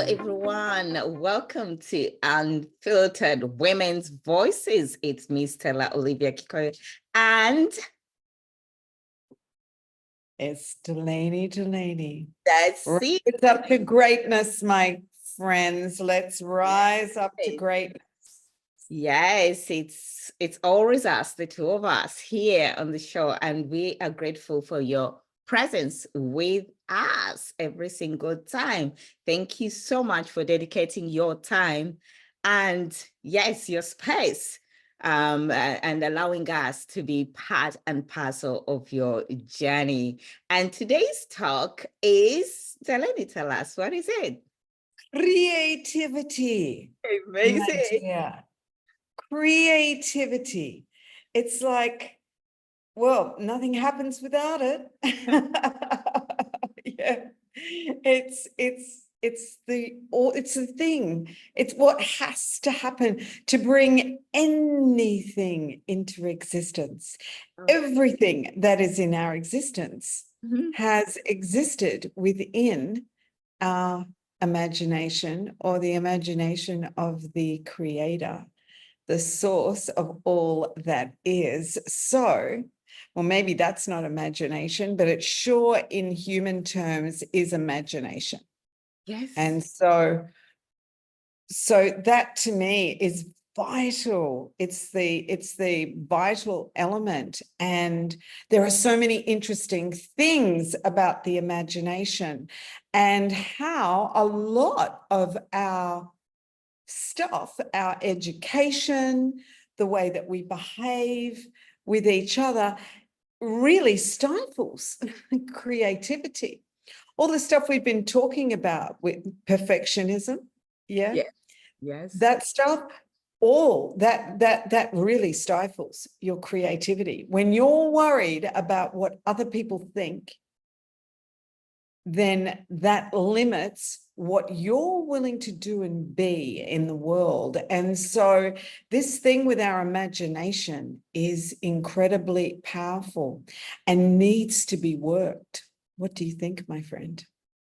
everyone. Welcome to Unfiltered Women's Voices. It's me, Stella Olivia Kikoyo, and it's Delany. that's Rise up to greatness, my friends. Let's rise up to greatness. Yes, it's always us, the two of us here on the show, and we are grateful for your presence with us every single time. Thank you so much for dedicating your time and yes, your space and allowing us to be part and parcel of your journey. And today's talk is, Delany, tell us, what is it? Creativity. Amazing. Yeah. Creativity. It's like, well, nothing happens without it. Yeah, it's the thing. It's what has to happen to bring anything into existence. Everything that is in our existence has existed within our imagination or the imagination of the creator, the source of all that is. So, well, maybe that's not imagination, but it sure in human terms is imagination. Yes. And so that to me is vital. It's the vital element. And there are so many interesting things about the imagination and how a lot of our stuff, our education, the way that we behave with each other really stifles creativity. All the stuff we've been talking about with perfectionism, Yes. That stuff, all that really stifles your creativity. When you're worried about what other people think, then that limits what you're willing to do and be in the world. And so this thing with our imagination is incredibly powerful and needs to be worked. What do you think, my friend?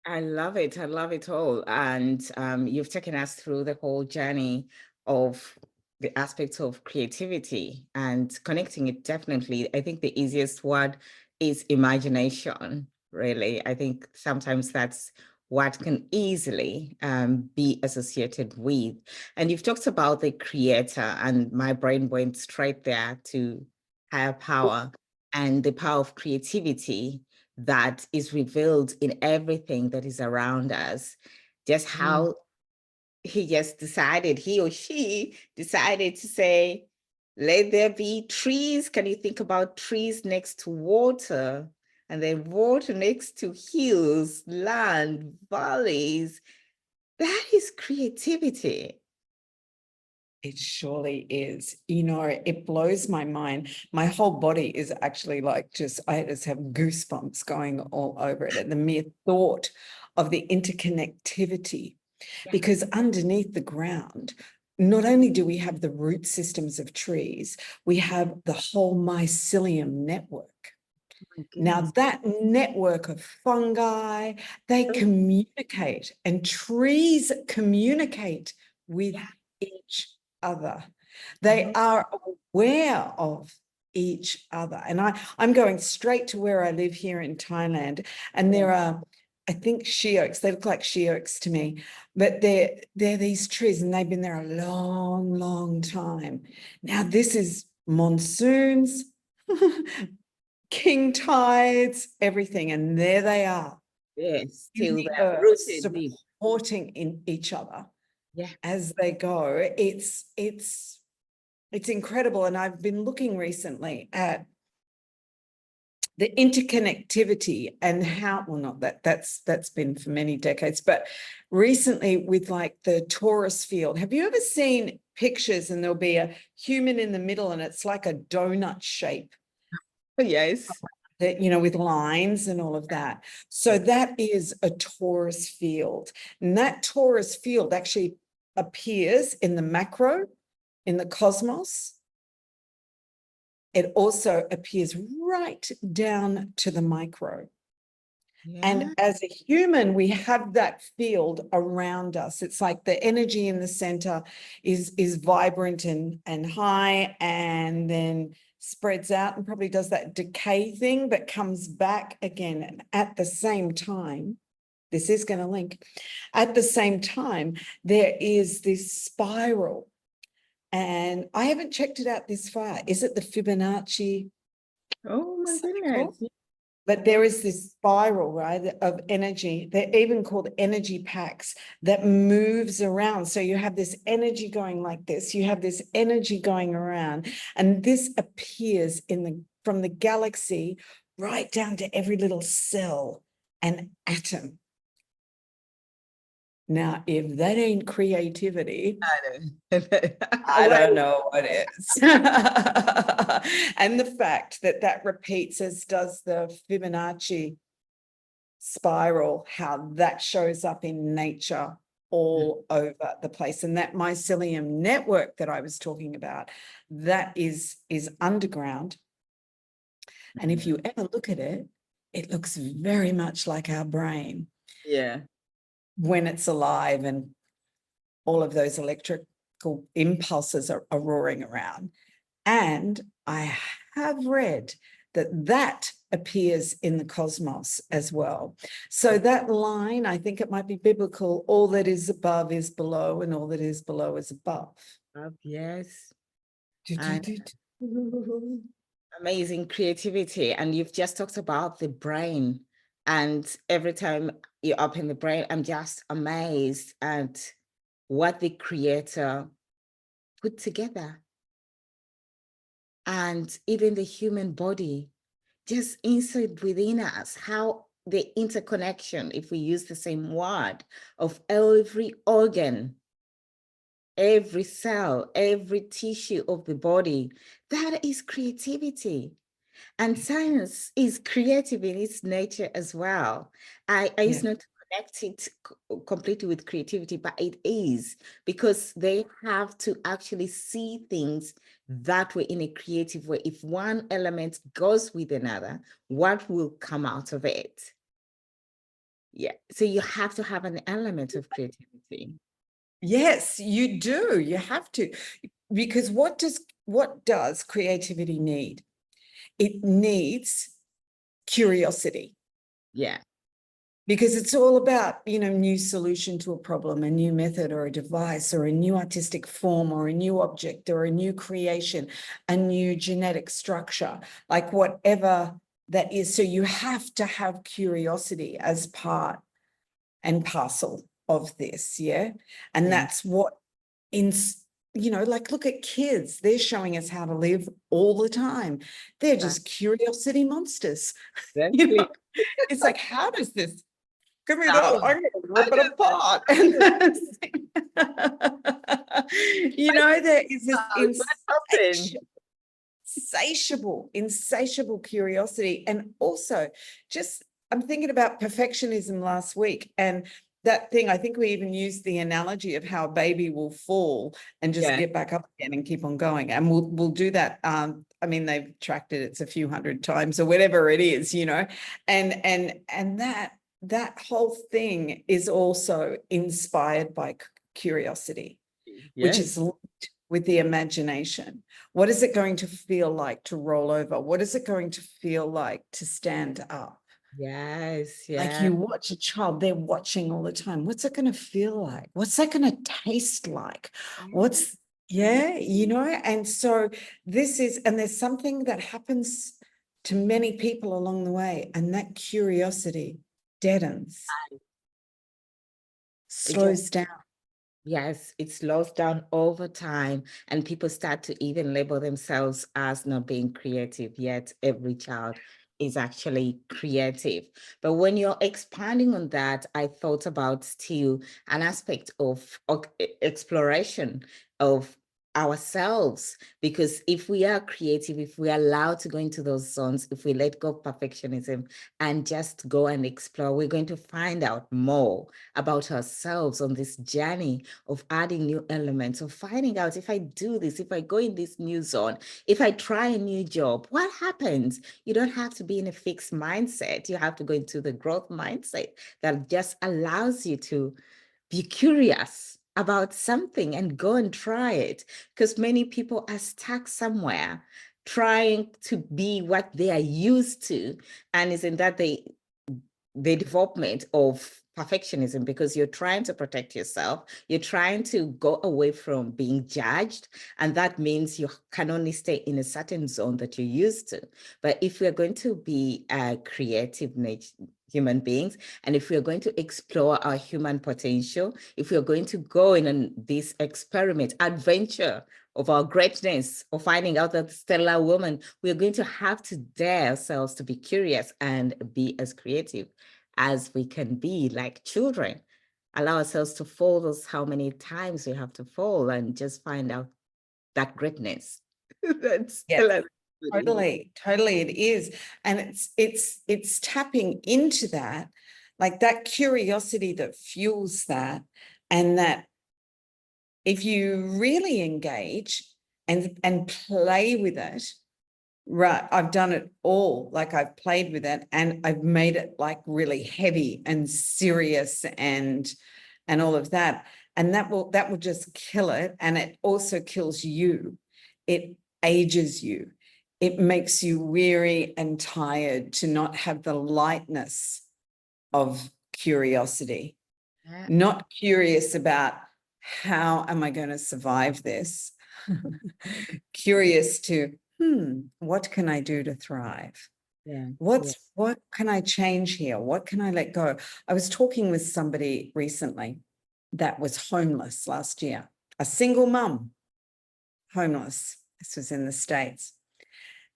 I love it. I love it all. And you've taken us through the whole journey of the aspects of creativity and connecting it. Definitely, I think the easiest word is imagination, really. I think sometimes that's what can easily be associated with. And you've talked about the creator, and my brain went straight there to higher power and the power of creativity that is revealed in everything that is around us. Just how he or she decided to say, let there be trees. Can you think about trees next to water, and then water next to hills, land, valleys? That is creativity. It surely is. You know, it blows my mind. My whole body is actually like I just have goosebumps going all over it at the mere thought of the interconnectivity. Because underneath the ground, not only do we have the root systems of trees, we have the whole mycelium network. Now, that network of fungi, they communicate, and trees communicate with each other. They are aware of each other. And I'm going straight to where I live here in Thailand, and there are, I think, she oaks. They look like she oaks to me, but they're these trees, and they've been there a long, long time. Now, this is monsoons, king tides, everything, and there they are. Yes, still that rooted supporting in each other. Yeah, as they go. It's incredible. And I've been looking recently at the interconnectivity and how, well, not that's been for many decades, but recently with like the torus field. Have you ever seen pictures and there'll be a human in the middle and it's like a donut shape? Yes. That, you know, with lines and all of that. So that is a torus field. And that torus field actually appears in the macro, in the cosmos. It also appears right down to the micro. Yeah. And as a human, we have that field around us. It's like the energy in the center is vibrant and high, and then spreads out and probably does that decay thing, but comes back again. And at the same time, this is going to link. At the same time, there is this spiral. And I haven't checked it out this far. Is it the Fibonacci Oh my cycle? goodness. But there is this spiral, right, of energy. They're even called energy packs that moves around. So you have this energy going like this. You have this energy going around, and this appears from the galaxy right down to every little cell and atom. Now, if that ain't creativity, I don't know what is. And the fact that that repeats, as does the Fibonacci spiral, how that shows up in nature all over the place. And that mycelium network that I was talking about, that is underground. And if you ever look at it, it looks very much like our brain. Yeah. When it's alive and all of those electrical impulses are roaring around. And I have read that appears in the cosmos as well. So that line, I think it might be biblical, all that is above is below, and all that is below is above. Yes. And amazing creativity. And you've just talked about the brain. And every time you're up in the brain, I'm just amazed at what the creator put together. And even the human body, just inside within us, how the interconnection, if we use the same word, of every organ, every cell, every tissue of the body, that is creativity. And science is creative in its nature as well. I used not to connect it completely with creativity, but it is, because they have to actually see things that way in a creative way. If one element goes with another, what will come out of it? Yeah. So you have to have an element of creativity. Yes, you do. You have to. Because what does creativity need? It needs curiosity. Yeah. Because it's all about, new solution to a problem, a new method or a device or a new artistic form or a new object or a new creation, a new genetic structure, like whatever that is. So you have to have curiosity as part and parcel of this, yeah? And Yeah. that's what like, look at kids. They're showing us how to live all the time. They're just curiosity monsters. Exactly. It's like, how does this? Give me that. Oh, I'm going to rip it apart. There is this happened? insatiable curiosity. And also, I'm thinking about perfectionism last week, and that thing, I think we even used the analogy of how a baby will fall and just get back up again and keep on going. And we'll do that. They've tracked it, it's a few hundred times or whatever it is, and that whole thing is also inspired by curiosity, which is linked with the imagination. What is it going to feel like to roll over? What is it going to feel like to stand up? Yes, Like, you watch a child, they're watching all the time. What's it going to feel like? What's that going to taste like? And so there's something that happens to many people along the way, and that curiosity deadens, slows down. Yes, it slows down over time, and people start to even label themselves as not being creative, yet every child is actually creative. But when you're expanding on that, I thought about still an aspect of exploration of ourselves, because if we are creative, if we are allowed to go into those zones, if we let go of perfectionism and just go and explore, we're going to find out more about ourselves on this journey of adding new elements, of finding out, if I do this, if I go in this new zone, if I try a new job, what happens? You don't have to be in a fixed mindset. You have to go into the growth mindset that just allows you to be curious about something and go and try it, because many people are stuck somewhere trying to be what they are used to, and isn't that the development of perfectionism, because you're trying to protect yourself, you're trying to go away from being judged, and that means you can only stay in a certain zone that you're used to. But if we're going to be creative human beings, and if we're going to explore our human potential, if we're going to go in this experiment, adventure of our greatness, of finding out that stellar woman, we're going to have to dare ourselves to be curious and be as creative as we can be, like children. Allow ourselves to fall those how many times we have to fall, and just find out that greatness. That's Yes, totally, totally it is. And it's tapping into that, like that curiosity that fuels that, and that if you really engage and play with it, right? I've done it all. Like I've played with it and I've made it like really heavy and serious and all of that. And that will just kill it. And it also kills you. It ages you. It makes you weary and tired to not have the lightness of curiosity. Yeah. Not curious about how am I going to survive this? Curious to, what can I do to thrive? Yeah. What can I change here? What can I let go? I was talking with somebody recently that was homeless last year, a single mum, homeless. This was in the States.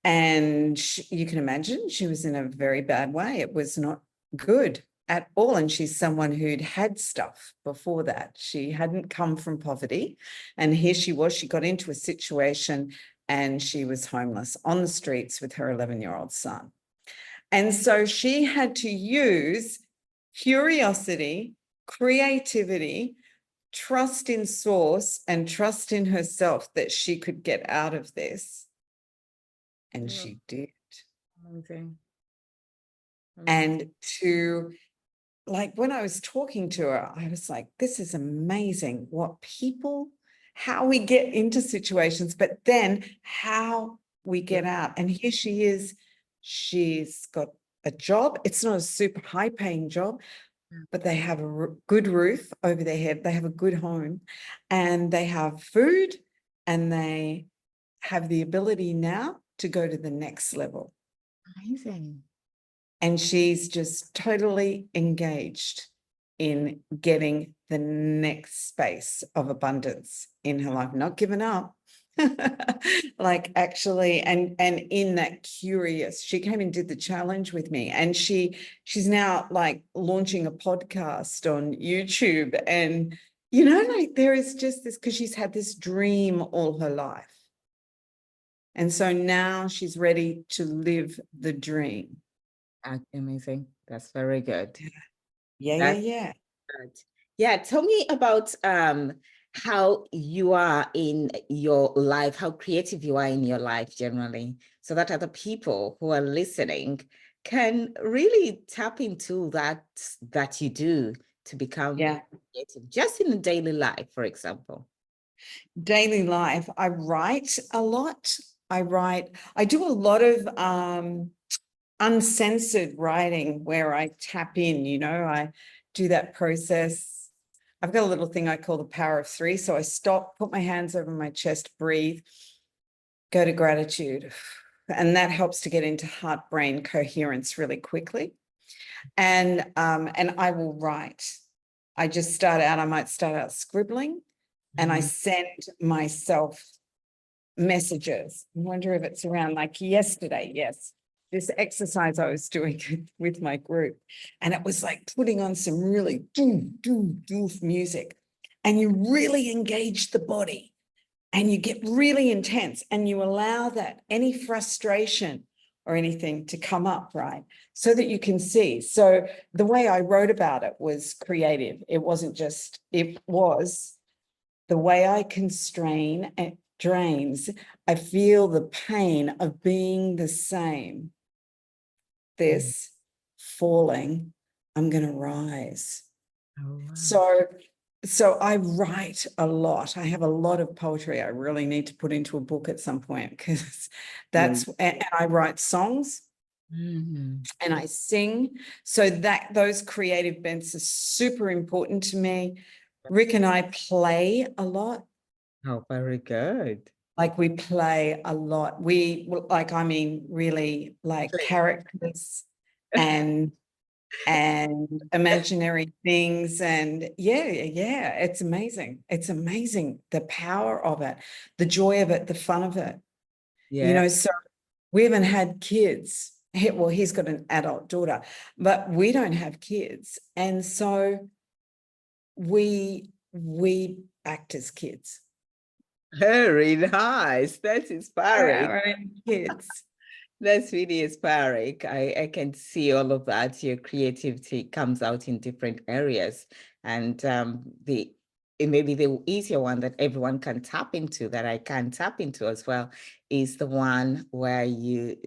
And you can imagine she was in a very bad way. It was not good at all. And she's someone who'd had stuff before that. She hadn't come from poverty. And here she was, she got into a situation and she was homeless on the streets with her 11-year-old son. And so she had to use curiosity, creativity, trust in source, and trust in herself that she could get out of this. And she did. Amazing. And to, like, when I was talking to her, I was like, this is amazing what people, how we get into situations, but then how we get out. And here she is, she's got a job. It's not a super high paying job, but they have a good roof over their head. They have a good home and they have food, and they have the ability now to go to the next level. Amazing. And she's just totally engaged in getting the next space of abundance in her life, not given up. Like actually, and in that curious, she came and did the challenge with me, and she's now like launching a podcast on YouTube, and like there is just this, because she's had this dream all her life. And so now she's ready to live the dream. Amazing. That's very good. Yeah. Good. Yeah, tell me about how you are in your life, how creative you are in your life generally, so that other people who are listening can really tap into that you do to become creative, just in the daily life, for example. Daily life, I write a lot. I do a lot of uncensored writing where I tap in, I do that process. I've got a little thing I call the power of 3. So I stop, put my hands over my chest, breathe, go to gratitude. And that helps to get into heart-brain coherence really quickly. And I will write. I might start out scribbling, and I send myself messages. I wonder if it's around like yesterday. Yes. This exercise I was doing with my group, and it was like putting on some really doof music, and you really engage the body. and you get really intense and you allow that any frustration or anything to come up, right? So that you can see. So the way I wrote about it was creative. It wasn't just, it was the way I constrain and drains. I feel the pain of being the same. This falling, I'm going to rise. Oh, wow. So I write a lot. I have a lot of poetry I really need to put into a book at some point, because and I write songs Mhm. and I sing. So that those creative bents are super important to me. Rick and I play a lot. Oh, very good. Like we play a lot. Like, I mean, really like Play. characters and imaginary things. And yeah, it's amazing. It's amazing, the power of it, the joy of it, the fun of it. Yeah. So we haven't had kids. Well, he's got an adult daughter, but we don't have kids. And so we act as kids. Very nice. That's We're inspiring. our own kids. That's really inspiring. I can see all of that. Your creativity comes out in different areas. And maybe the easier one that everyone can tap into, that I can tap into as well, is the one where you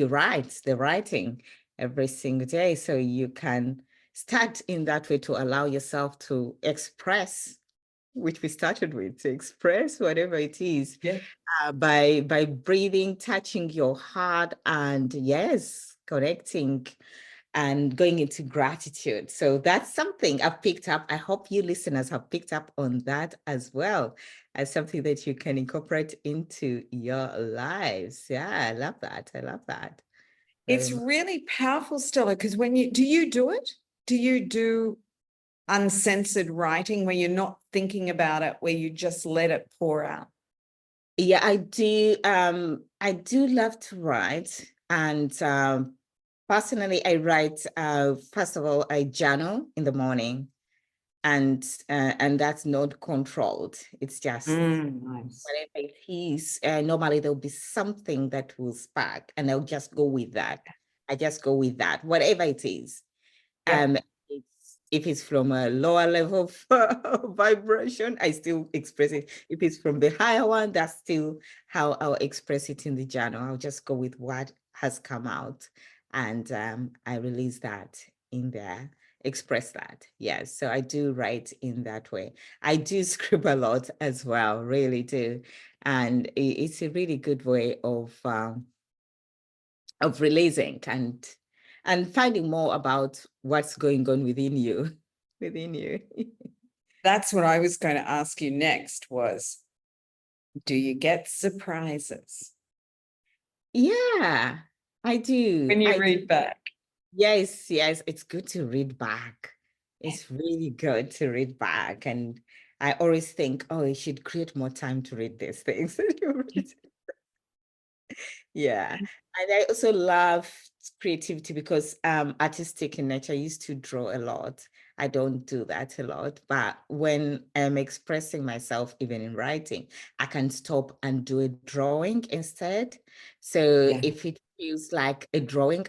write, the writing every single day. So you can start in that way to allow yourself to express, which we started with, to express whatever it is. Yeah. By breathing, touching your heart, and yes, connecting and going into gratitude. So that's something I've picked up. I hope you listeners have picked up on that as well, as something that you can incorporate into your lives. Yeah, I love that. I love that. Very It's much. really powerful, Stella, because when you do it? Do you do uncensored writing where you're not thinking about it, where you just let it pour out? Yeah, I do. I do love to write, and personally, I write. First of all, I journal in the morning, and that's not controlled. It's just Nice. whatever it is. Normally, there'll be something that will spark, and I'll just go with that. I just go with that, whatever it is. Yeah. If it's from a lower level of vibration, I still express it. If it's from the higher one, that's still how I'll express it in the journal. I'll just go with what has come out, and I release that in there, express that. Yes, so I do write in that way. I do scribble a lot as well, really do, and it's a really good way of releasing and finding more about what's going on within you, within you. That's what I was going to ask you next was, do you get surprises Yeah, I do. when you I do. read back? Yes, yes, it's good to read back. It's really good to read back. And I always think, oh, you should create more time to read these things. Yeah. And I also love creativity because artistic in nature. I used to draw a lot. I don't do that a lot, but when I'm expressing myself, even in writing, I can stop and do a drawing instead. So Yeah. if it feels like a drawing,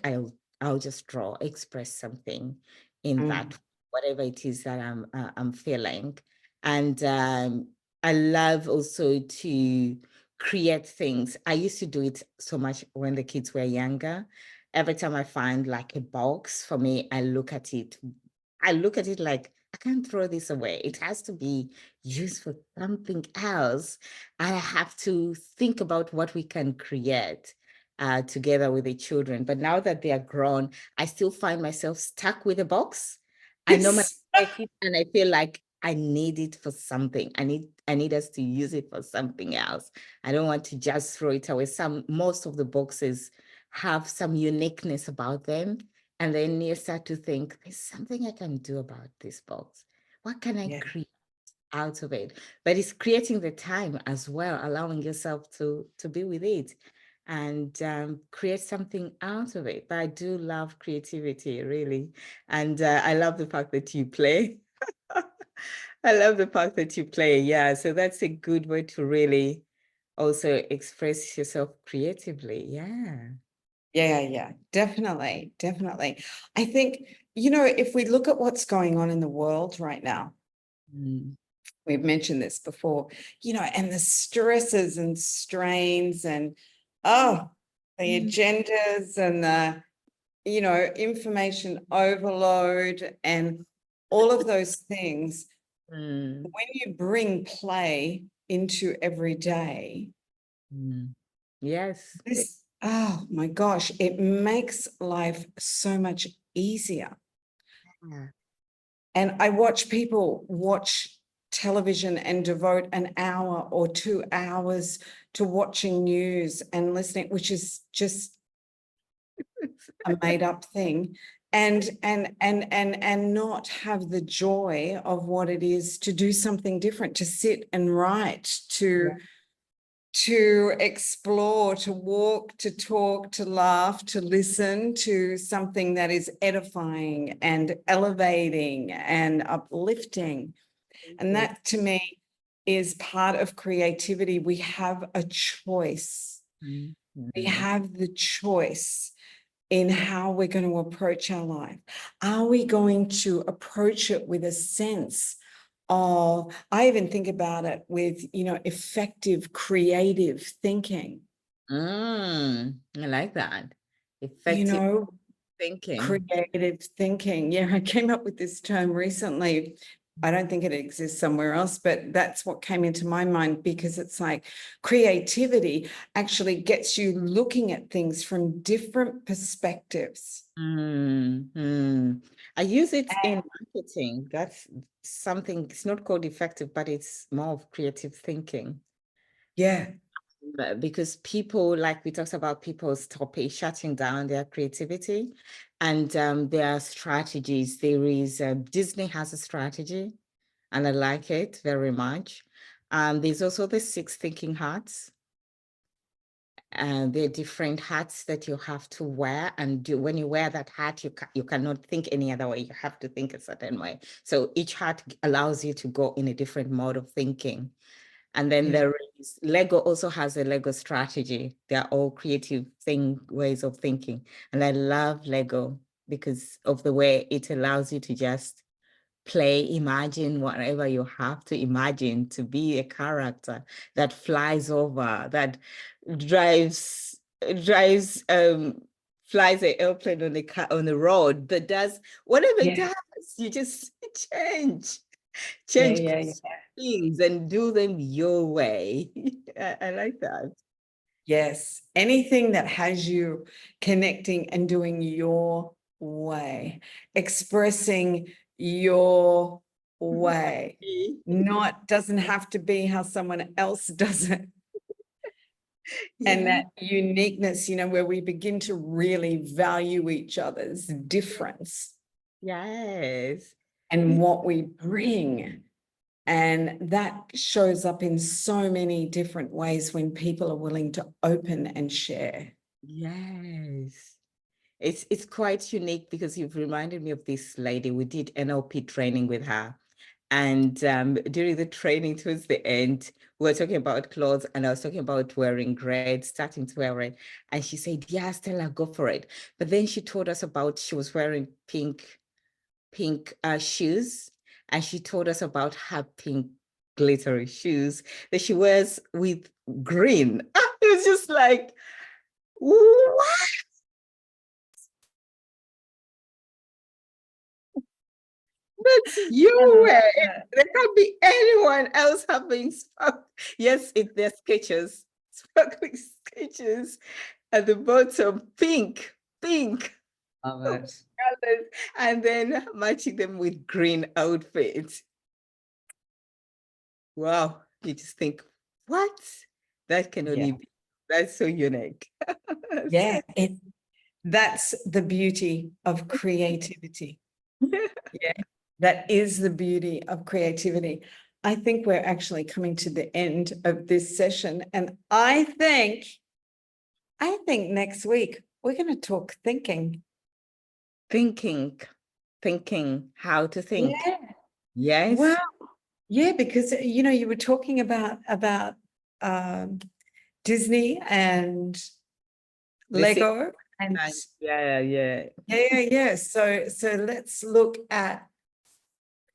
I'll just draw, express something in that, whatever it is that I'm feeling. And I love also to create things. I used to do it so much when the kids were younger. Every time I find like a box for me, I look at it. I look at it like, I can't throw this away. It has to be used for something else. I have to think about what we can create together with the children. But now that they are grown, I still find myself stuck with a box. I normally Yes. take it and I feel like I need it for something. I need us to use it for something else. I don't want to just throw it away. Most of the boxes have some uniqueness about them. And then you start to think, there's something I can do about this box. What can I Yeah. create out of it? But it's creating the time as well, allowing yourself to be with it and create something out of it. But I do love creativity, really. And I love the fact that you play. I love the fact that you play. Yeah, so that's a good way to really also express yourself creatively. Yeah. Yeah, definitely, definitely. I think, if we look at what's going on in the world right now, Mm. we've mentioned this before, and the stresses and strains and, the Mm. agendas and the, information overload and all of those things. Mm. When you bring play into every day, Mm. Yes. oh my gosh, it makes life so much easier. Yeah. And I watch people watch television and devote an hour or 2 hours to watching news and listening, which is just a made up thing, and not have the joy of what it is to do something different, to sit and write, to explore, to walk, to talk, to laugh, to listen to something that is edifying and elevating and uplifting. And that to me is part of creativity. We have a choice. Mm. We Mm. have the choice in how we're going to approach our life. Are we going to approach it with a sense of, I even think about it with, effective creative thinking, I like that. you Effective know, thinking. creative thinking. Yeah, I came up with this term recently. I don't think it exists somewhere else, but that's what came into my mind, because it's like creativity actually gets you looking at things from different perspectives. I use it in marketing. That's something, it's not called effective, but it's more of creative thinking. Yeah, Because people, like we talked about, people stopping, shutting down their creativity and their strategies. There is, Disney has a strategy and I like it very much. There's also the 6 thinking hats. And there are different hats that you have to wear, and when you wear that hat, you cannot think any other way. You have to think a certain way. So each hat allows you to go in a different mode of thinking. And then yeah, there is Lego also has a Lego strategy. They're all creative ways of thinking. And I love Lego because of the way it allows you to just play, imagine whatever you have to imagine to be a character that flies over, that drives, drives, flies an airplane on the road, that does whatever it yeah, does. You just change, yeah, change yeah, yeah. things and do them your way. I like that. Yes, anything that has you connecting and doing your way, expressing your way, not doesn't have to be how someone else does it. And Yeah. that uniqueness, where we begin to really value each other's difference Yes. and what we bring. And that shows up in so many different ways when people are willing to open and share. Yes. It's quite unique because you've reminded me of this lady. We did NLP training with her. And during the training towards the end, we were talking about clothes and I was talking about wearing red, starting to wear red. And she said, yeah, Stella, go for it. But then she told us about, she was wearing pink shoes. And she told us about her pink glittery shoes that she wears with green. It was just like, what? That's your way. There can't be anyone else having yes, they're sketches, sparkling sketches at the bottom, pink Love it. colors, and then matching them with green outfits. Wow, you just think, what? That can Yeah. only be, that's so unique. Yeah. That's the beauty of creativity. Yeah. That is the beauty of creativity. I think we're actually coming to the end of this session. And I think next week we're going to talk thinking. Thinking, how to think. Yeah. Yes. Well, Yeah, because you know, you were talking about Disney and The same Lego and time. Yeah, yeah. yeah. So let's look at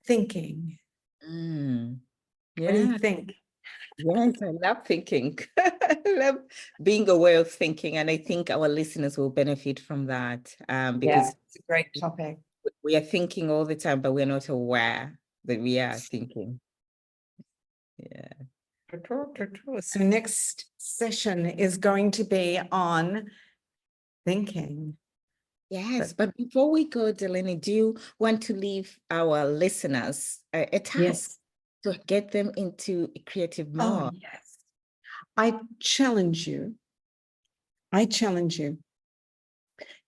thinking. Mm, What do you yeah. think? Yes, I love thinking. I love being aware of thinking, and I think our listeners will benefit from that Yeah, because it's a great topic. we are thinking all the time, but we're not aware that we are thinking. Yeah. So next session is going to be on thinking. Yes, but before we go, Delany, do you want to leave our listeners a task Yes. to get them into a creative Oh, mode? yes. I challenge you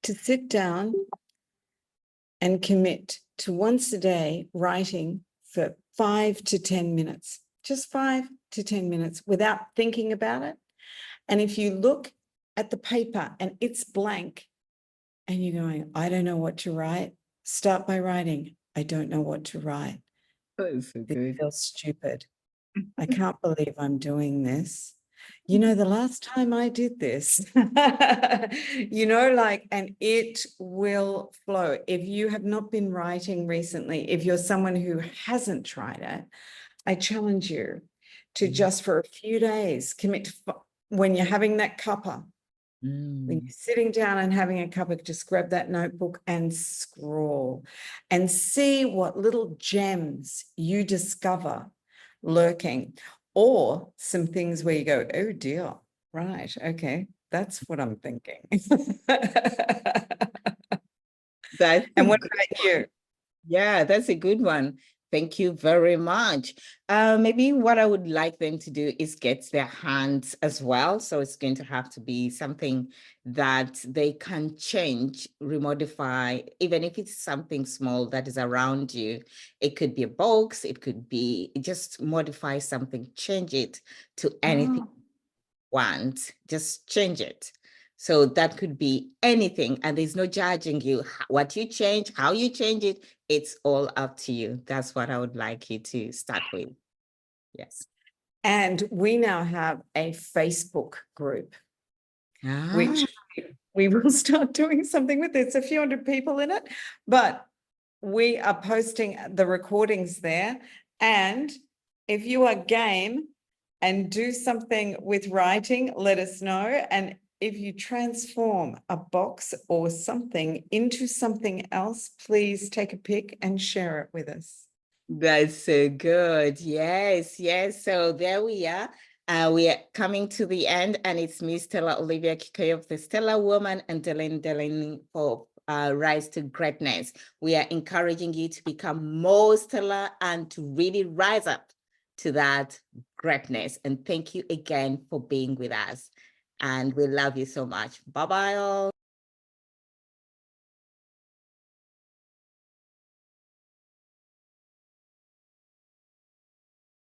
to sit down and commit to once a day writing for 5 to 10 minutes, just 5 to 10 minutes without thinking about it. And if you look at the paper and it's blank and you're going, I don't know what to write, start by writing, I don't know what to write. That's so This good. feels stupid. I can't believe I'm doing this. You know, the last time I did this, you know, like, and it will flow. If you have not been writing recently, if you're someone who hasn't tried it, I challenge you to just for a few days commit to, when you're having that cuppa, when you're sitting down and having a cuppa, just grab that notebook and scroll and see what little gems you discover lurking, or some things where you go, oh dear, right, okay, that's what I'm thinking. That's a And what good about you? Yeah, that's a good one. Thank you very much. Maybe what I would like them to do is get their hands as well. So it's going to have to be something that they can change, remodify, even if it's something small that is around you. It could be a box, it could be just modify something, change it to anything Oh, want, just change it. So that could be anything, and there's no judging you. What you change, how you change it, it's all up to you. That's what I would like you to start with. Yes. and we now have a Facebook group, Ah, which we will start doing something with. There's a few hundred people in it, but we are posting the recordings there. And if you are game and do something with writing, let us know. And if you transform a box or something into something else, please take a pic and share it with us. that's so good. Yes, yes. So there we are. We are coming to the end, and it's me, Stella Olivia Kikoy of the Stellar Woman, and Delany for Rise to Greatness. We are encouraging you to become more stellar and to really rise up to that greatness. And thank you again for being with us. And we love you so much. Bye-bye all.